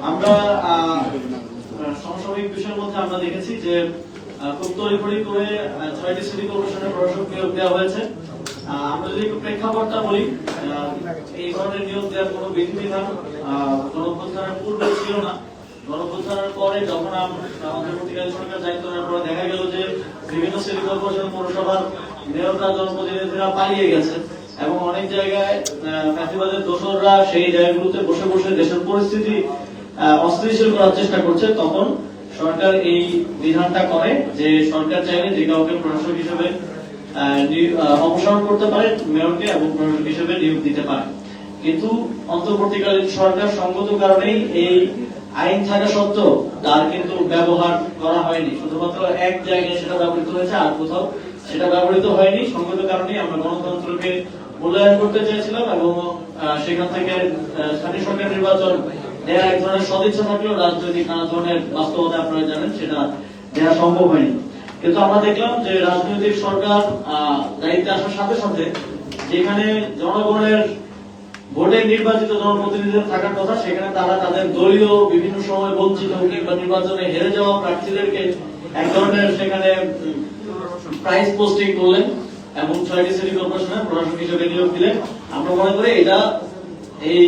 আমরা সমসাময়িক বিষয়ের মধ্যে আমরা দেখেছি যে খুব তড়িঘড়ি করে ৬টি সিটি কর্পোরেশনের প্রশাসক নিয়োগ দেওয়া হয়েছে। আমরা যদি একটু প্রেক্ষাপটটা বলি, এই ধরনের নিয়োগ দেওয়ার কোনো বিধিবিধান গণঅভ্যুত্থানের পূর্বে ছিল না। গণঅভ্যুত্থানের পরে যখন অন্তর্বর্তীকালীন সরকার দায়িত্ব নেওয়ার পরে দেখা গেল যে বিভিন্ন সিটি কর্পোরেশন পৌরসভার মেয়ররা জনপ্রতিনিধিরা পালিয়ে গেছে এবং অনেক জায়গায় ফ্যাসিবাদের দোসররা সেই জায়গাগুলোতে বসে বসে দেশের পরিস্থিতি অস্থিতিশীল করার চেষ্টা করছে। তখন সরকার এই বিধানটা করে যে সরকার চাইলে যে কাউকে প্রশাসক হিসেবে অপসারণ করতে পারে, মেয়রকে, এবং প্রশাসক হিসেবে নিয়োগ দিতে পারে। কিন্তু অন্তর্বর্তীকালীন সরকার সঙ্গত কারণেই এই আইন থাকা সত্ত্বেও তার কিন্তু ব্যবহার করা হয়নি। শুধুমাত্র এক জায়গায় সেটা ব্যবহৃত হয়েছে, আর কোথাও সেটা ব্যবহৃত হয়নি। সঙ্গত কারণেই আমরা গণতন্ত্রকে মূল্যায়ন করতে চেয়েছিলাম এবং সেখান থেকে স্থানীয় সরকার নির্বাচন দেওয়ার এক ধরনের সদিচ্ছা থাকলেও রাজনৈতিক নানা ধরনের বাস্তবতা আপনারা জানেন সেটা দেওয়া সম্ভব হয়নি। কিন্তু আমরা দেখলাম যে রাজনৈতিক সরকার দায়িত্বে আসার সাথে সাথে যেখানে জনগণের ভোটে নির্বাচিত জনপ্রতিনিধিদের থাকার কথা, সেখানে তারা তাদের দলীয় বিভিন্ন সময় বঞ্চিত কিংবা নির্বাচনে হেরে যাওয়া প্রার্থীদেরকে এক ধরনের সেখানে প্রাইজ পোস্টিং করলেন এবং ৬টি সিটি কর্পোরেশনের প্রশাসক হিসেবে নিয়োগ দিলেন। আমরা মনে করি এটা এই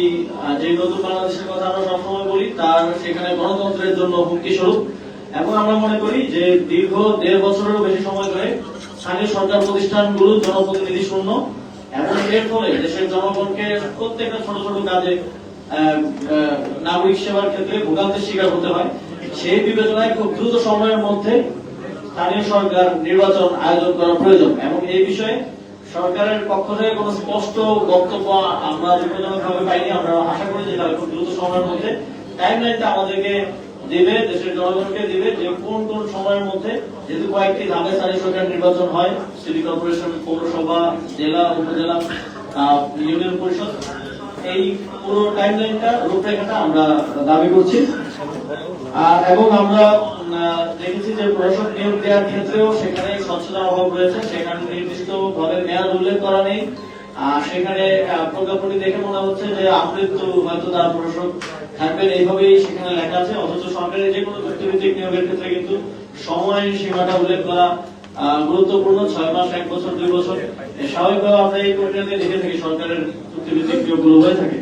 যে নতুন বাংলাদেশের কথা আমরা সবসময় বলি, তার সেখানে গণতন্ত্রের জন্য হুমকি স্বরূপ। এবং আমরা মনে করি যে দীর্ঘ ১.৫ বছরেরও বেশি সময় ধরে স্থানীয় সরকার প্রতিষ্ঠানগুলো জনপ্রতিনিধি শূন্য এবং এর ফলে দেশের জনগণকে প্রত্যেকটা ছোট ছোট কাজে নাগরিক সেবার ক্ষেত্রে ভোগান্তির শিকার হতে হয়। সেই বিবেচনায় খুব দ্রুত সময়ের মধ্যে স্থানীয় সরকার নির্বাচন আয়োজন করা প্রয়োজন এবং এই বিষয়ে সরকারের পক্ষ থেকে কোনো স্পষ্ট বক্তব্য আমরা বিপজ্জনকভাবে পাইনি। আমরা আশা করি যে তারা খুব দ্রুত সময়ের মধ্যে টাইমলাইনটা আমাদেরকে দিবে, দেশের জনগণকে দিবে যে কোন কোন সময়ের মধ্যে, যেহেতু কয়েকটি ধাপে স্থানীয় সরকার নির্বাচন হয়, সিটি কর্পোরেশন, পৌরসভা, জেলা, উপজেলা, ইউনিয়ন পরিষদ, এই পুরো টাইমলাইনটা, রূপরেখাটা আমরা দাবি করছি। এবং আমরা দেখেছি যে প্রশাসক নিয়োগ দেওয়ার ক্ষেত্রেও সেখানে স্বচ্ছতার অভাব রয়েছে। সেখানে নির্দিষ্ট ভাবে মেয়াদ উল্লেখ করা নেই। সেখানে প্রজ্ঞাপনটি দেখে মনে হচ্ছে যে আমৃত্যু হয়তো তার প্রশাসক থাকবেন, এইভাবেই সেখানে লেখা আছে। অথচ সরকারের যে কোনো চুক্তিভিত্তিক নিয়োগের ক্ষেত্রে কিন্তু সময় সীমাটা উল্লেখ করা গুরুত্বপূর্ণ। ৬ মাস, ১ বছর, ২ বছর, স্বাভাবিকভাবে আমরা এই প্রক্রিয়াতে দেখে থাকি সরকারের চুক্তিভিত্তিক নিয়োগগুলো হয়ে থাকে।